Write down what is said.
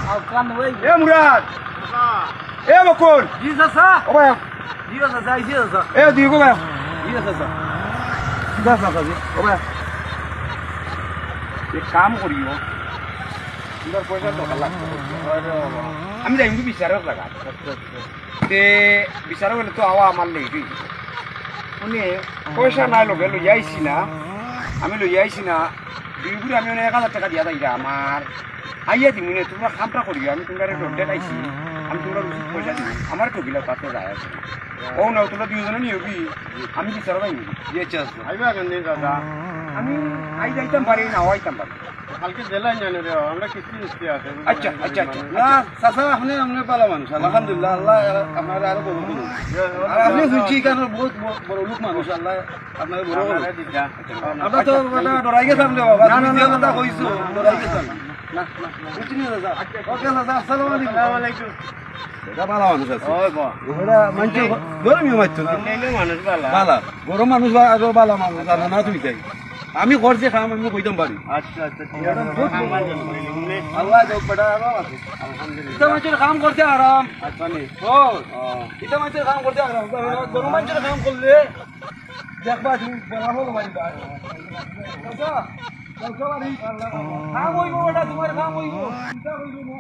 এ মুরাদ এ বকুল জি চাচা ও ভাই জি চাচা আইছি চাচা এ দুই গো ভাই জি চাচা যা চাচা জি ও ভাই এক কাম করিও তোমার পয়সা তো লাগবে আমি যাই কিন্তু বিচারক লাগা তে বিচারক হলে তো আওয়া আমার লেগে উনি পয়সা নাই লগে লই আইছি না আমি লই আইছি না দুইগুড়ি আমি 1000 টাকা দিয়া যাই আমার আইয়া দিমু নে তোমরা কামটা করিও আমি তোমরা ডোডে খাইছি আমি তোমরা উচিত পয়সা দিই আমার ঠকিলা তাতে যায় আছে ও না তোমরা দুইজনে নিও কি আমি বিচারক আইনি জি চাচা আইবা কেন দাদা আমি আই যাইতাম পারি না আইতাম পারি কালকে জেলায় জানি রে আমরা কিস্তি নিস্তি আছে আচ্ছা আচ্ছা আচ্ছা না চাচা আপনি আমরা পালা মানুষ আলহামদুলিল্লাহ আল্লাহ আপনার আরো বড় করুন আর আপনি শুনছি কারণ বহুত বড় লোক মানুষ আল্লাহ আপনার বড় করুন আমরা তো ডরাই গেছিলাম রে বাবা না না কথা কইছো ডরাই গেছিলাম না না বুঝছি না দাদা ওকে দাদা আসসালামু আলাইকুম এটা ভালো মানুষ আছে ওই বা ওরা মানছে গরমই মারতো না মানুষ ভালো ভালো গরম মানুষ আর ভালো মানুষ জানো না তুমি তাই আমি করছি কাম আমি কইতাম পারি আচ্ছা আচ্ছা ঠিক আছে আল্লাহ দেখ বড় আরাম আছে আলহামদুলিল্লাহ এটা মানুষের কাম করতে আরাম আচ্ছা নি ও এটা মানুষের কাম করতে আরাম গরম মানুষের কাম করলে দেখবা তুমি বলা হলো বাড়ি আচ্ছা কাম হইব বড় তোমার কাম হইব চিন্তা হইব